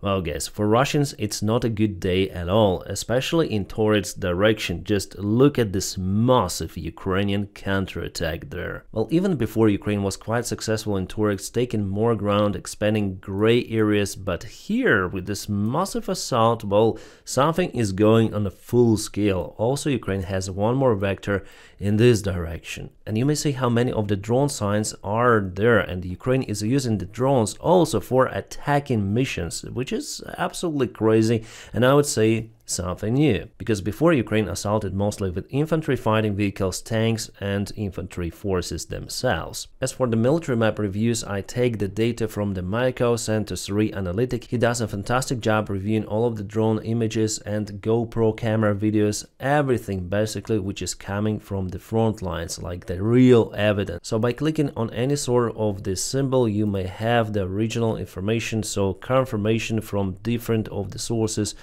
Well guys, for Russians it's not a good day at all, especially in Toretsk direction. Just look at this massive Ukrainian counterattack there. Well, even before Ukraine was quite successful in Toretsk, taking more ground, expanding gray areas, but here with this massive assault, well, something is going on a full scale. Also, Ukraine has one more vector in this direction. And you may see how many of the drone signs are there, and Ukraine is using the drones also for attacking missions, which is absolutely crazy, and I would say something new, because before Ukraine assaulted mostly with infantry fighting vehicles, tanks and infantry forces themselves. As for the military map reviews, I take the data from the Maiko Center 3 analytic. He does a fantastic job reviewing all of the drone images and GoPro camera videos, everything basically which is coming from the front lines, like the real evidence. So by clicking on any sort of this symbol, you may have the original information, so confirmation from different of the sources.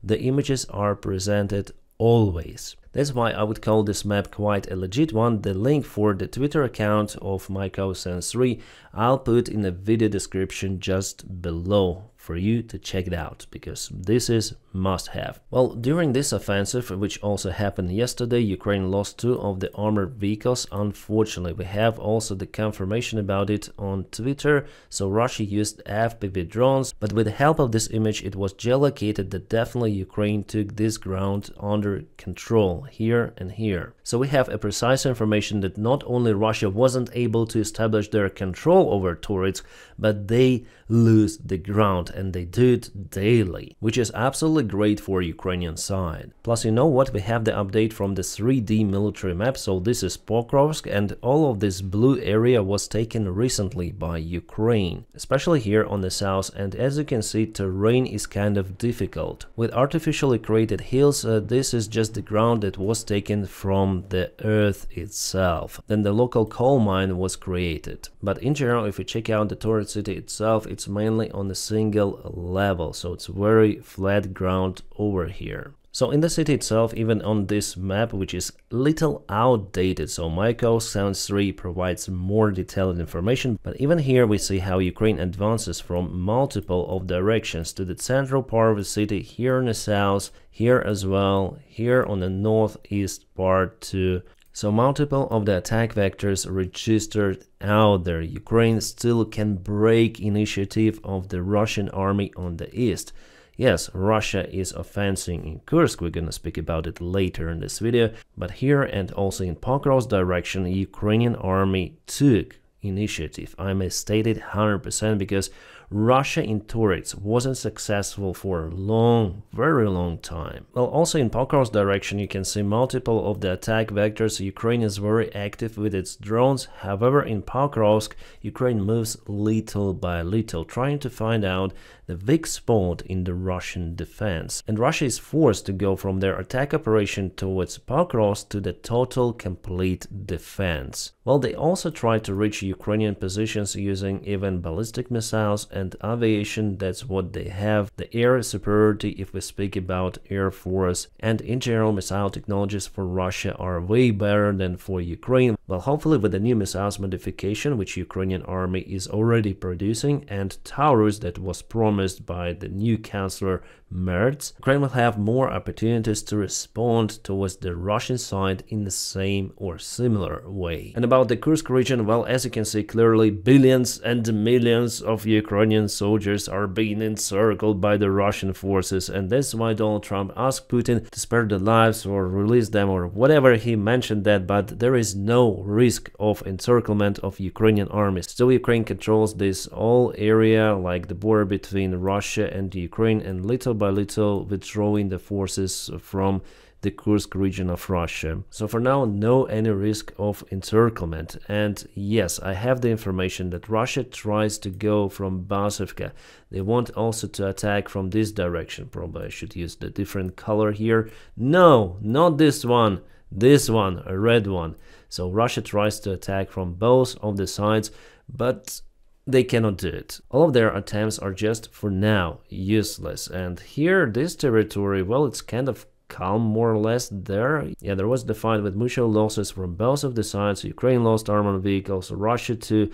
The images are presented always. That's why I would call this map quite a legit one. The link for the Twitter account of MyCoSense3 I'll put in the video description just below for you to check it out, because this is must-have. Well, during this offensive, which also happened yesterday, Ukraine lost 2 of the armored vehicles. Unfortunately, we have also the confirmation about it on Twitter. So Russia used FPV drones, but with the help of this image, it was geolocated that definitely Ukraine took this ground under control here and here. So we have a precise information that not only Russia wasn't able to establish their control over Toretsk, but they lose the ground, and they do it daily, which is absolutely great for Ukrainian side. Plus, you know what, we have the update from the 3D military map. So this is Pokrovsk, and all of this blue area was taken recently by Ukraine, especially here on the south, and as you can see, terrain is kind of difficult. With artificially created hills, this is just the ground that was taken from the earth itself. Then the local coal mine was created. But in general, if you check out the Toretsk city itself, it's mainly on a single level, so it's very flat ground over here. So in the city itself, even on this map, which is little outdated, so MyCoSense3 provides more detailed information, but even here we see how Ukraine advances from multiple of directions to the central part of the city, here in the south, here as well, here on the northeast part too. So multiple of the attack vectors registered out there. Ukraine still can break initiative of the Russian army on the east. Yes, Russia is offensing in Kursk, we're gonna speak about it later in this video, but here and also in Pokrovsk direction, Ukrainian army took initiative. I may state it 100% because Russia in Toretsk wasn't successful for a long, very long time. Well, also in Pokrovsk direction, you can see multiple of the attack vectors. Ukraine is very active with its drones. However, in Pokrovsk, Ukraine moves little by little, trying to find out the weak spot in the Russian defense. And Russia is forced to go from their attack operation towards Pokrovsk to the total complete defense. Well, they also try to reach Ukrainian positions using even ballistic missiles and aviation. That's what they have. The air superiority, if we speak about Air Force, and in general missile technologies for Russia are way better than for Ukraine. Well, hopefully with the new missiles modification, which Ukrainian army is already producing, and Taurus that was promised by the new Chancellor Merz, Ukraine will have more opportunities to respond towards the Russian side in the same or similar way. And about the Kursk region, well, as you can see clearly, billions and millions of Ukrainian soldiers are being encircled by the Russian forces, and that's why Donald Trump asked Putin to spare their lives or release them or whatever he mentioned that, but there is no risk of encirclement of Ukrainian armies. Still, Ukraine controls this whole area, like the border between Russia and Ukraine, and little by little withdrawing the forces from the Kursk region of Russia. So for now, no any risk of encirclement. And yes, I have the information that Russia tries to go from Basivka. They want also to attack from this direction. Probably I should use the different color here. No, not this one. This one, a red one. So Russia tries to attack from both of the sides, but they cannot do it. All of their attempts are just, for now, useless. And here, this territory, well, it's kind of calm more or less there. Yeah, there was the fight with mutual losses from both of the sides. Ukraine lost armored vehicles, Russia too.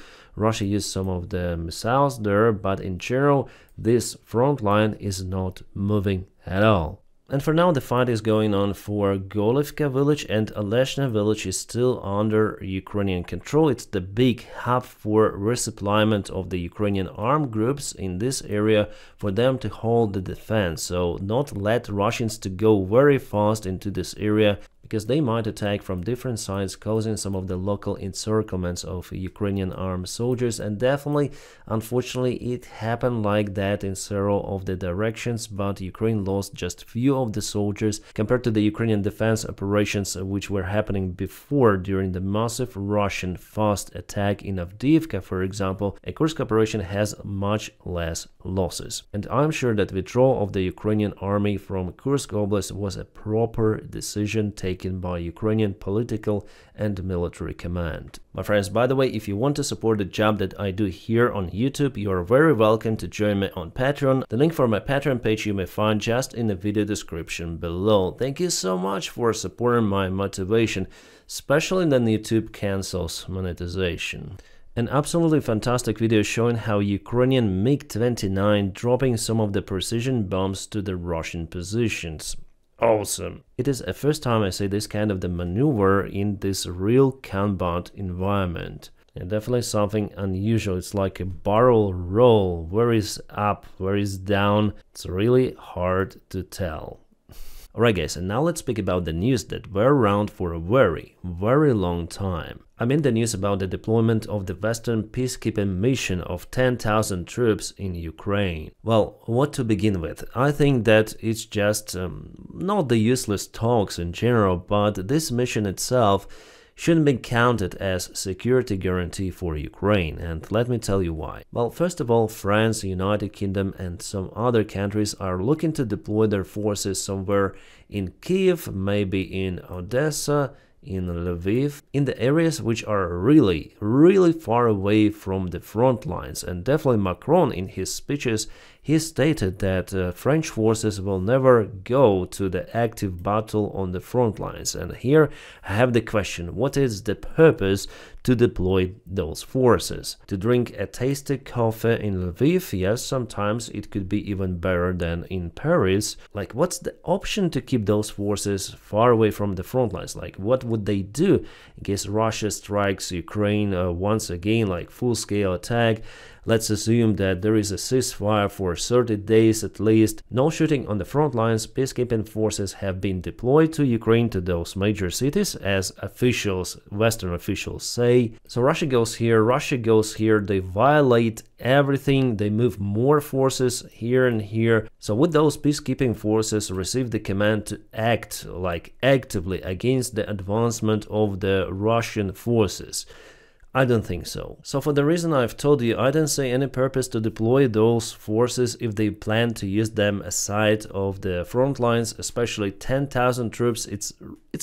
Russia used some of the missiles there, but in general, this front line is not moving at all. And for now, the fight is going on for Golivka village, and Oleshna village is still under Ukrainian control. It's the big hub for resupplyment of the Ukrainian armed groups in this area for them to hold the defense. So not let Russians to go very fast into this area, because they might attack from different sides, causing some of the local encirclements of Ukrainian armed soldiers. And definitely, unfortunately, it happened like that in several of the directions, but Ukraine lost just few of the soldiers compared to the Ukrainian defense operations which were happening before during the massive Russian fast attack in Avdiivka, for example. A Kursk operation has much less losses. And I'm sure that withdrawal of the Ukrainian army from Kursk Oblast was a proper decision taken by Ukrainian political and military command. My friends, by the way, if you want to support the job that I do here on YouTube, you are very welcome to join me on Patreon. The link for my Patreon page you may find just in the video description below. Thank you so much for supporting my motivation, especially when YouTube cancels monetization. An absolutely fantastic video showing how Ukrainian MiG-29 dropping some of the precision bombs to the Russian positions. Awesome. It is the first time I see this kind of the maneuver in this real combat environment. And definitely something unusual. It's like a barrel roll. Where is up, where is down? It's really hard to tell. Alright guys, and now let's speak about the news that were around for a very long time. I mean the news about the deployment of the Western peacekeeping mission of 10,000 troops in Ukraine. Well, what to begin with? I think that it's just not the useless talks in general, but this mission itself shouldn't be counted as security guarantee for Ukraine, and let me tell you why. Well, first of all, France, United Kingdom and some other countries are looking to deploy their forces somewhere in Kiev, maybe in Odessa, in Lviv, in the areas which are really far away from the front lines. And definitely Macron, in his speeches, he stated that French forces will never go to the active battle on the front lines. And here I have the question, what is the purpose to deploy those forces? To drink a tasty coffee in Lviv? Yes, sometimes it could be even better than in Paris. Like, what's the option to keep those forces far away from the front lines? Like, what would they do in case Russia strikes Ukraine once again, like full-scale attack? Let's assume that there is a ceasefire for 30 days at least, no shooting on the front lines, peacekeeping forces have been deployed to Ukraine, to those major cities, as officials, Western officials say. So Russia goes here, they violate everything, they move more forces here and here. So would those peacekeeping forces receive the command to act like actively against the advancement of the Russian forces? I don't think so. So for the reason I've told you, I don't see any purpose to deploy those forces if they plan to use them aside of the front lines, especially 10,000 troops. It's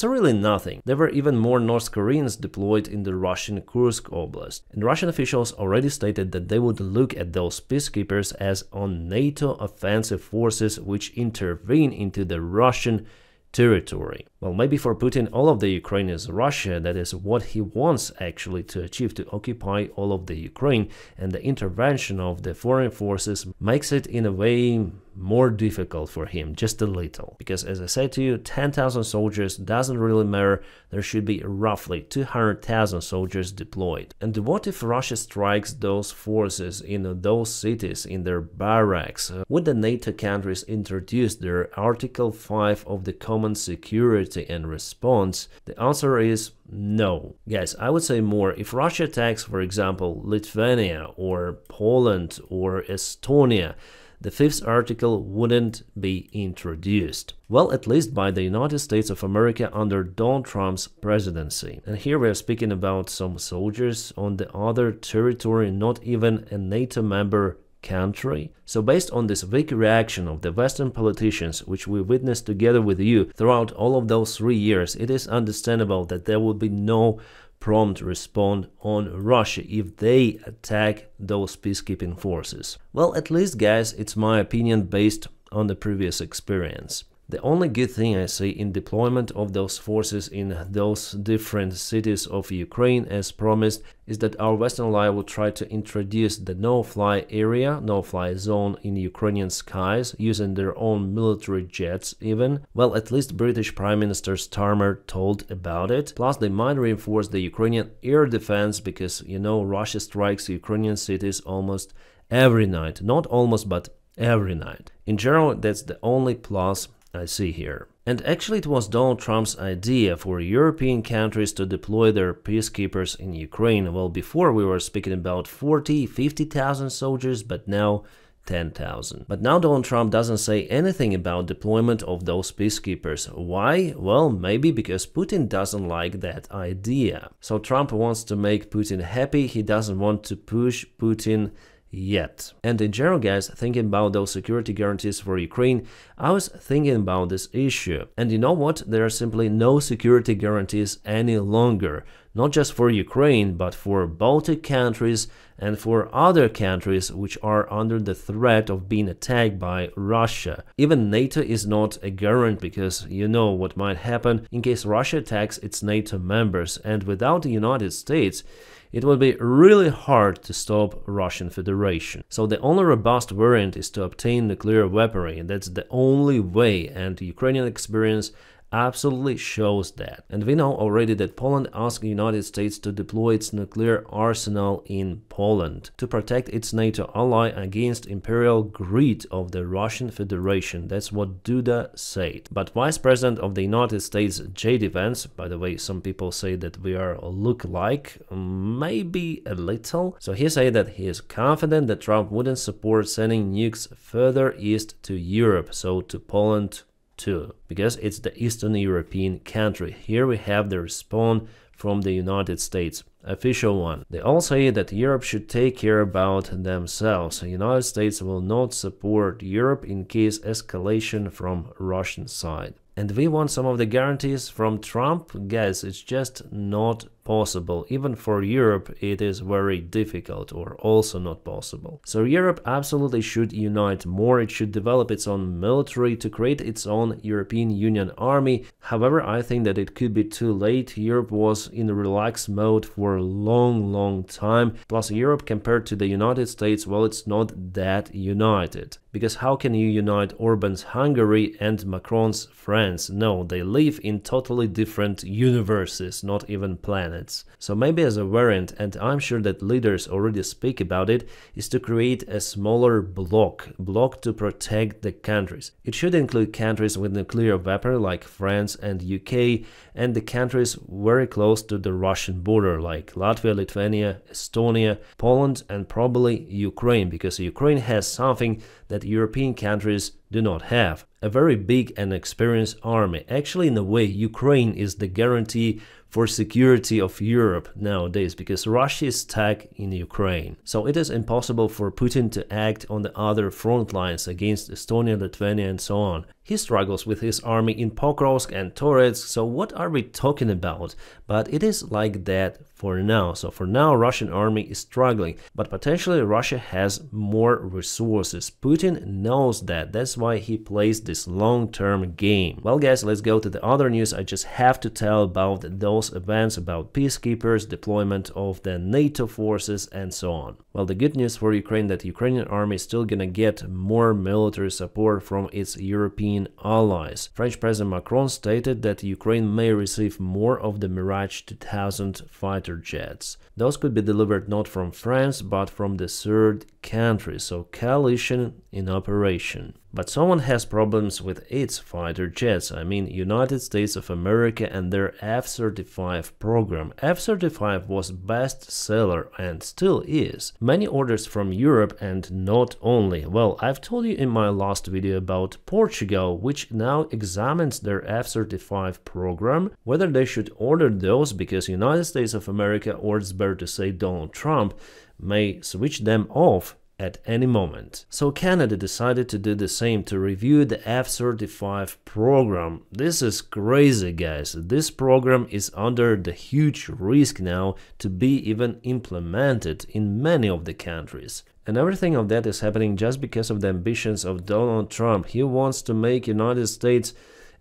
really nothing. There were even more North Koreans deployed in the Russian Kursk Oblast. And Russian officials already stated that they would look at those peacekeepers as on NATO offensive forces which intervene into the Russian territory. Well, maybe for Putin, all of the Ukraine is Russia. That is what he wants actually to achieve, to occupy all of the Ukraine, and the intervention of the foreign forces makes it in a way more difficult for him, just a little. Because as I said to you, 10,000 soldiers doesn't really matter. There should be roughly 200,000 soldiers deployed. And what if Russia strikes those forces in those cities, in their barracks? Would the NATO countries introduce their Article 5 of the Common Security and Response? The answer is no. Guys, I would say more. If Russia attacks, for example, Lithuania or Poland or Estonia, the fifth article wouldn't be introduced. Well, at least by the United States of America under Donald Trump's presidency. And here we are speaking about some soldiers on the other territory, not even a NATO member country. So based on this weak reaction of the Western politicians, which we witnessed together with you throughout all of those 3 years, it is understandable that there will be no prompt response on Russia if they attack those peacekeeping forces. Well, at least guys, it's my opinion based on the previous experience. The only good thing I see in deployment of those forces in those different cities of Ukraine as promised is that our Western ally will try to introduce the no-fly area, no-fly zone in Ukrainian skies, using their own military jets even. Well, at least British Prime Minister Starmer told about it. Plus, they might reinforce the Ukrainian air defense because, you know, Russia strikes Ukrainian cities almost every night. Not almost, but every night. In general, that's the only plus I see here. And actually it was Donald Trump's idea for European countries to deploy their peacekeepers in Ukraine. Well, before we were speaking about 50,000 soldiers, but now 10,000. But now Donald Trump doesn't say anything about deployment of those peacekeepers. Why? Well, maybe because Putin doesn't like that idea. So Trump wants to make Putin happy, he doesn't want to push Putin yet. And in general, guys, thinking about those security guarantees for Ukraine, I was thinking about this issue. And you know what? There are simply no security guarantees any longer. Not just for Ukraine, but for Baltic countries and for other countries which are under the threat of being attacked by Russia. Even NATO is not a guarantee because you know what might happen in case Russia attacks its NATO members, and without the United States, it would be really hard to stop Russian Federation. So the only robust variant is to obtain nuclear weaponry, and that's the only way, and Ukrainian experience absolutely shows that. And we know already that Poland asked the United States to deploy its nuclear arsenal in Poland to protect its NATO ally against imperial greed of the Russian Federation. That's what Duda said. But Vice President of the United States, J.D. Vance, by the way, some people say that we are look-alike, maybe a little. So he said that he is confident that Trump wouldn't support sending nukes further east to Europe, so to Poland too, because it's the Eastern European country. Here we have the response from the United States, official one. They all say that Europe should take care about themselves. The United States will not support Europe in case escalation from Russian side. And we want some of the guarantees from Trump? Guys, it's just not possible. Even for Europe, it is very difficult or also not possible. So Europe absolutely should unite more. It should develop its own military to create its own European Union army. However, I think that it could be too late. Europe was in relaxed mode for a long time. Plus Europe compared to the United States, well, it's not that united. Because how can you unite Orban's Hungary and Macron's France? No, they live in totally different universes, not even planets. So maybe as a variant, and I'm sure that leaders already speak about it, is to create a smaller bloc to protect the countries. It should include countries with nuclear weapons like France and UK, and the countries very close to the Russian border like Latvia, Lithuania, Estonia, Poland, and probably Ukraine, because Ukraine has something that European countries do not have. A very big and experienced army. Actually, in a way, Ukraine is the guarantee for security of Europe nowadays, because Russia is stuck in Ukraine. So it is impossible for Putin to act on the other front lines against Estonia, Lithuania, and so on. He struggles with his army in Pokrovsk and Toretsk, so what are we talking about? But it is like that for now. So for now, Russian army is struggling, but potentially Russia has more resources. Putin knows that. That's why he plays this long-term game. Well, guys, let's go to the other news. I just have to tell about those events about peacekeepers, deployment of the NATO forces, and so on. Well, the good news for Ukraine that Ukrainian army is still gonna get more military support from its European allies. French President Macron stated that Ukraine may receive more of the Mirage 2000 fighter jets. Those could be delivered not from France, but from the third country, so coalition in operation. But someone has problems with its fighter jets. I mean, United States of America and their F-35 program. F-35 was bestseller and still is. Many orders from Europe and not only. Well, I've told you in my last video about Portugal, which now examines their F-35 program, whether they should order those because United States of America, or it's better to say Donald Trump, may switch them off at any moment. So Canada decided to do the same, to review the F-35 program. This is crazy, guys. This program is under the huge risk now to be even implemented in many of the countries. And everything of that is happening just because of the ambitions of Donald Trump. He wants to make United States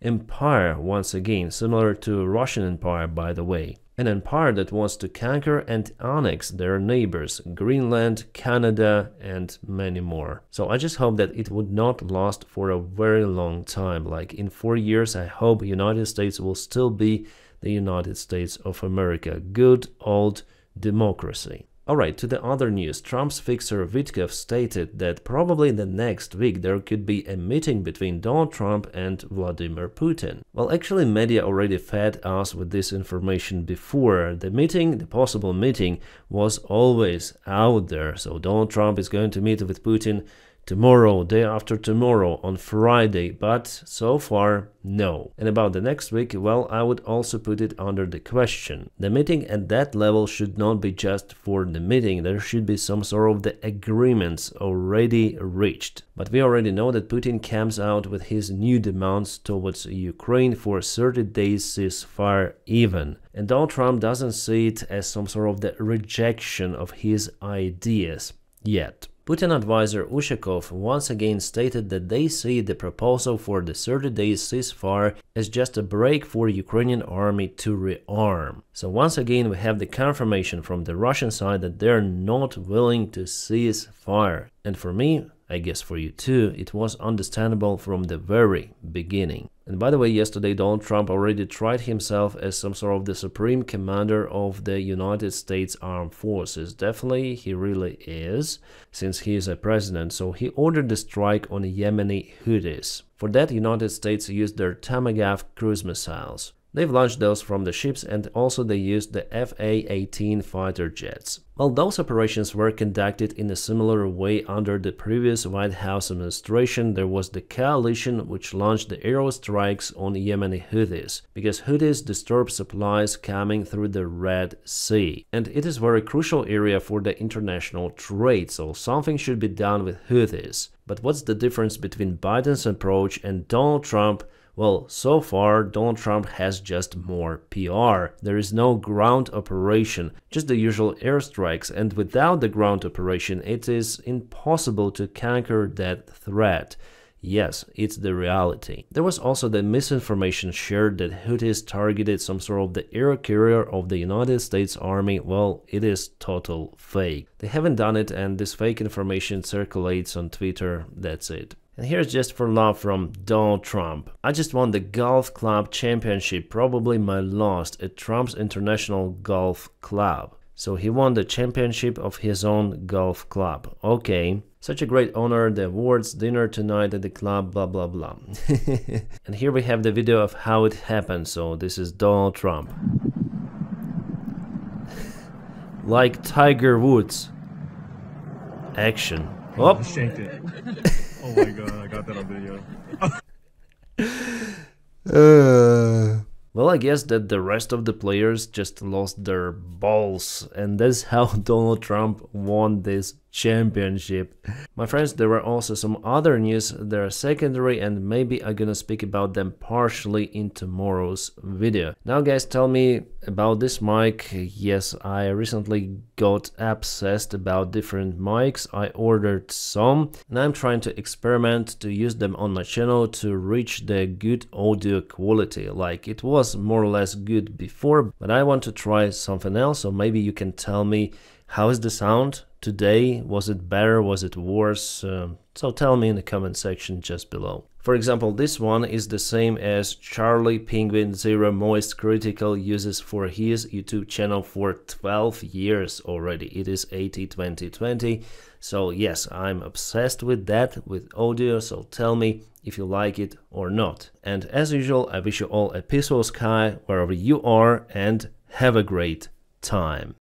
empire once again, similar to Russian empire, by the way. An empire that wants to conquer and annex their neighbors, Greenland, Canada, and many more. So I just hope that it would not last for a very long time. Like in 4 years, I hope United States will still be the United States of America. Good old democracy. Alright, to the other news, Trump's fixer Witkov stated that probably the next week there could be a meeting between Donald Trump and Vladimir Putin. Well, actually media already fed us with this information before. The possible meeting was always out there. So Donald Trump is going to meet with Putin tomorrow, day after tomorrow, on Friday, but so far, no. And about the next week, well, I would also put it under the question. The meeting at that level should not be just for the meeting, there should be some sort of the agreements already reached. But we already know that Putin comes out with his new demands towards Ukraine for 30 days ceasefire even. And Donald Trump doesn't see it as some sort of the rejection of his ideas yet. Putin advisor Ushakov once again stated that they see the proposal for the 30 days ceasefire as just a break for Ukrainian army to rearm. So once again we have the confirmation from the Russian side that they're not willing to cease fire. And for me, I guess for you too, it was understandable from the very beginning. And by the way, yesterday Donald Trump already tried himself as some sort of the supreme commander of the United States Armed Forces. Definitely he really is, since he is a president. So he ordered the strike on Yemeni Houthis. For that, United States used their Tomahawk cruise missiles. They've launched those from the ships, and also they used the FA-18 fighter jets. Well, those operations were conducted in a similar way under the previous White House administration. There was the coalition which launched the aerostrikes on Yemeni Houthis, because Houthis disturb supplies coming through the Red Sea. And it is a very crucial area for the international trade, so something should be done with Houthis. But what's the difference between Biden's approach and Donald Trump? Well, so far, Donald Trump has just more PR. There is no ground operation, just the usual airstrikes, and without the ground operation, it is impossible to conquer that threat. Yes, it's the reality. There was also the misinformation shared that Houthis targeted some sort of the air carrier of the United States Army. Well, it is total fake. They haven't done it, and this fake information circulates on Twitter. That's it. And here's just for love from Donald Trump. I just won the golf club championship, probably my last at Trump's International Golf Club. So he won the championship of his own golf club. Okay, such a great honor, the awards, dinner tonight at the club, blah blah blah. And here we have the video of how it happened. So this is Donald Trump. Like Tiger Woods. Action. Oh, shanked it. Oh my god, I got that on video. Well, I guess that the rest of the players just lost their balls, and that's how Donald Trump won this championship. My friends, there were also some other news that are secondary, and maybe I'm gonna speak about them partially in tomorrow's video. Now guys, tell me about this mic. Yes, I recently got obsessed about different mics. I ordered some, and I'm trying to experiment to use them on my channel to reach the good audio quality. Like, it was more or less good before, but I want to try something else, so maybe you can tell me how is the sound today. Was it better? Was it worse? So tell me in the comment section just below. For example, this one is the same as Charlie Penguin Zero Moist Critical uses for his YouTube channel for 12 years already. It is 80-20-20. So yes, I'm obsessed with that, with audio, so tell me if you like it or not. And as usual, I wish you all a peaceful sky wherever you are, and have a great time.